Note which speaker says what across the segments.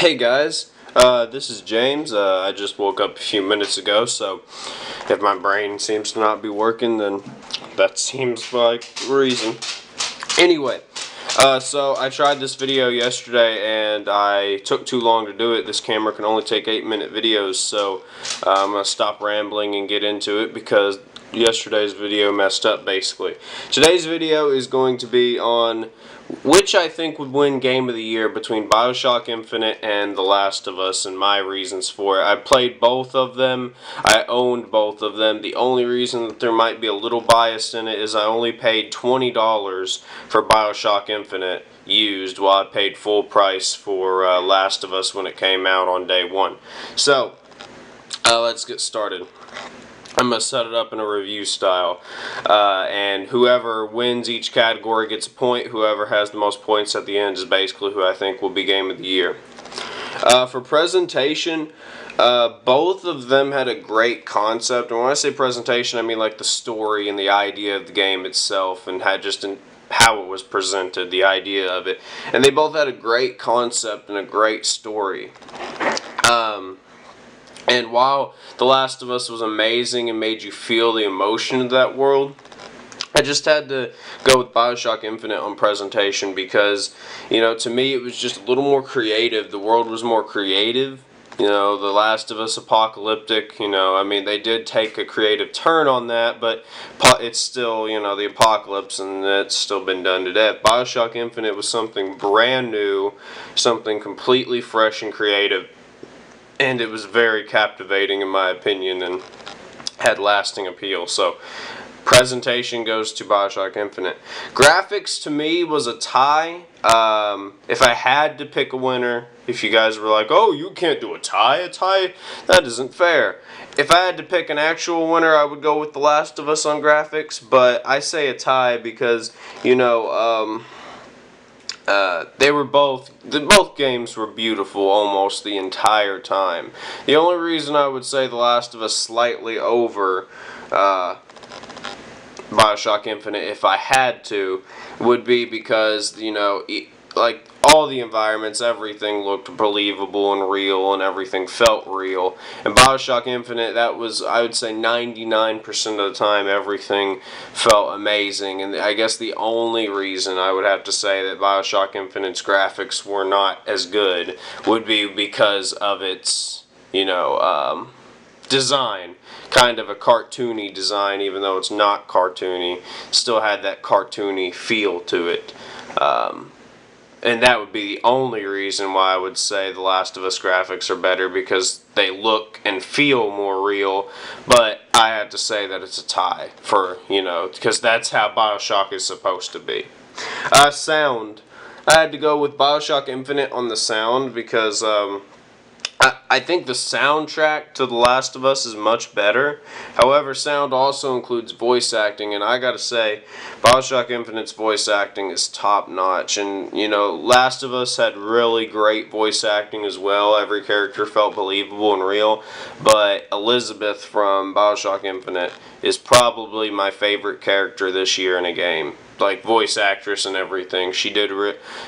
Speaker 1: Hey guys, this is James. I just woke up a few minutes ago, so if my brain seems to not be working, then that seems like the reason. Anyway, so I tried this video yesterday and I took too long to do it. This camera can only take 8-minute videos, so I'm going to stop rambling and get into it because yesterday's video messed up basically. Today's video is going to be on which I think would win Game of the Year between Bioshock Infinite and The Last of Us, and my reasons for it. I played both of them. I owned both of them. The only reason that there might be a little bias in it is I only paid $20 for Bioshock Infinite used, while I paid full price for Last of Us when it came out on day one. So, let's get started. I'm going to set it up in a review style, and whoever wins each category gets a point. Whoever has the most points at the end is basically who I think will be Game of the Year. For presentation, both of them had a great concept, and when I say presentation, I mean like the story and the idea of the game itself, and how it was presented, the idea of it. And they both had a great concept and a great story. And while The Last of Us was amazing and made you feel the emotion of that world, I just had to go with Bioshock Infinite on presentation because, to me it was just a little more creative. The world was more creative. The Last of Us apocalyptic, I mean, they did take a creative turn on that, but it's still, the apocalypse, and it's still been done to death. Bioshock Infinite was something brand new, something completely fresh and creative. And it was very captivating in my opinion and had lasting appeal. So presentation goes to Bioshock Infinite. Graphics to me was a tie. If I had to pick a winner, if you guys were like, oh, you can't do a tie, that isn't fair. If I had to pick an actual winner, I would go with The Last of Us on graphics, but I say a tie because, both games were beautiful almost the entire time. The only reason I would say The Last of Us slightly over Bioshock Infinite, if I had to, would be because, like all the environments, everything looked believable and real, and everything felt real. And Bioshock Infinite, that was, I would say 99% of the time, everything felt amazing. And I guess the only reason I would have to say that Bioshock Infinite's graphics were not as good would be because of its, design. Kind of a cartoony design, even though it's not cartoony. Still had that cartoony feel to it. And that would be the only reason why I would say The Last of Us graphics are better, because they look and feel more real. But I have to say that it's a tie for, because that's how Bioshock is supposed to be. Sound. I had to go with Bioshock Infinite on the sound because I think the soundtrack to The Last of Us is much better. However, sound also includes voice acting, and I gotta say, Bioshock Infinite's voice acting is top notch. And, Last of Us had really great voice acting as well. Every character felt believable and real. But Elizabeth from Bioshock Infinite is probably my favorite character this year in a game. Like, voice actress and everything. She did,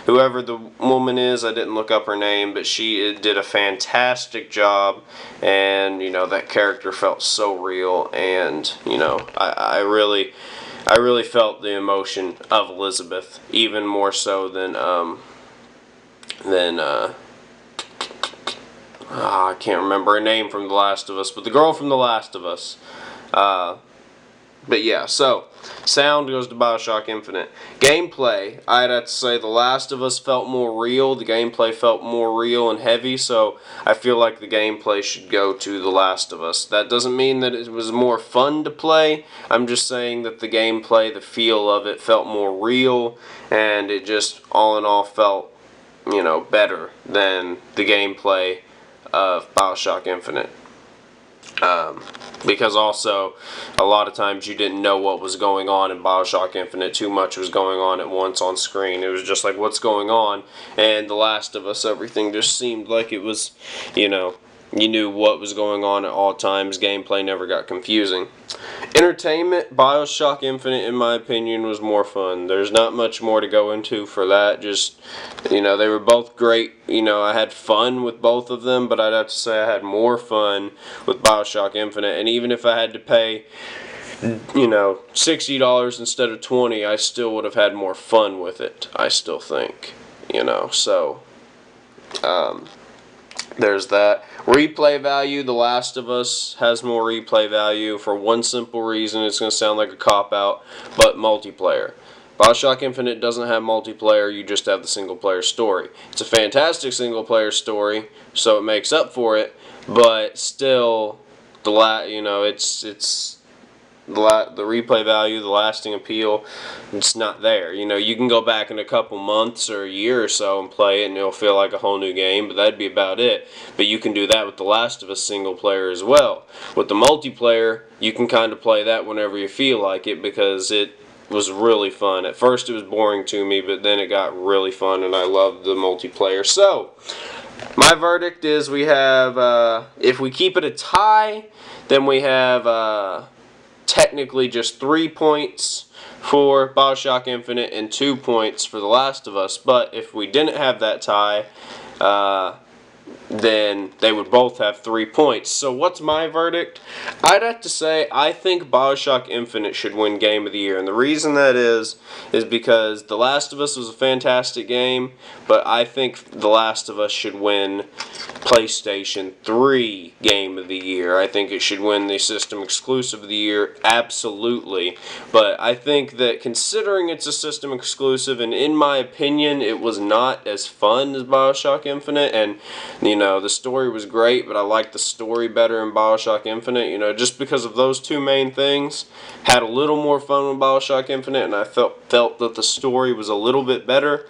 Speaker 1: whoever the woman is, I didn't look up her name, but she did a fantastic job, and, that character felt so real, and, I really felt the emotion of Elizabeth, even more so than I can't remember her name from The Last of Us, but the girl from The Last of Us. But yeah, so, sound goes to Bioshock Infinite. Gameplay, I'd have to say The Last of Us felt more real. The gameplay felt more real and heavy, so I feel like the gameplay should go to The Last of Us. That doesn't mean that it was more fun to play. I'm just saying that the gameplay, the feel of it felt more real, and it just, all in all, felt, better than the gameplay of Bioshock Infinite. Because also, a lot of times you didn't know what was going on in Bioshock Infinite. Too much was going on at once on screen. It was just like, what's going on? And The Last of Us, everything just seemed like it was, you knew what was going on at all times. Gameplay never got confusing. Entertainment, Bioshock Infinite, in my opinion, was more fun. There's not much more to go into for that. Just, they were both great. I had fun with both of them, but I'd have to say I had more fun with Bioshock Infinite. And even if I had to pay, $60 instead of $20, I still would have had more fun with it, I still think. So, there's that. Replay value, The Last of Us has more replay value for one simple reason. It's going to sound like a cop-out, but multiplayer. Bioshock Infinite doesn't have multiplayer, you just have the single-player story. It's a fantastic single-player story, so it makes up for it, but still, it's the replay value, the lasting appeal, it's not there. You can go back in a couple months or a year or so and play it and it'll feel like a whole new game, but that'd be about it. But you can do that with The Last of Us single player as well. With the multiplayer, you can kind of play that whenever you feel like it because it was really fun. At first it was boring to me, but then it got really fun and I loved the multiplayer. So, my verdict is we have, if we keep it a tie, then we have, technically just 3 points for Bioshock Infinite and 2 points for The Last of Us. But if we didn't have that tie, then they would both have 3 points. So what's my verdict? I'd have to say I think Bioshock Infinite should win Game of the Year. And the reason that is because The Last of Us was a fantastic game, but I think The Last of Us should win PlayStation 3 Game of the Year. I think it should win the System Exclusive of the Year, absolutely. But I think that considering it's a System Exclusive, and in my opinion, it was not as fun as Bioshock Infinite, and, the story was great, but I liked the story better in Bioshock Infinite, just because of those two main things. Had a little more fun with Bioshock Infinite, and I felt that the story was a little bit better.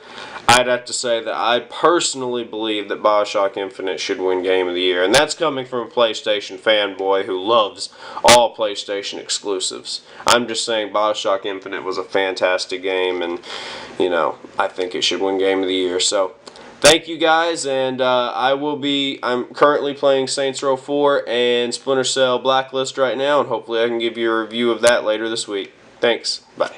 Speaker 1: I'd have to say that I personally believe that Bioshock Infinite should win Game of the Year. And that's coming from a PlayStation fanboy who loves all PlayStation exclusives. I'm just saying Bioshock Infinite was a fantastic game, and, I think it should win Game of the Year. So, thank you guys, and I'm currently playing Saints Row 4 and Splinter Cell Blacklist right now, and hopefully I can give you a review of that later this week. Thanks. Bye.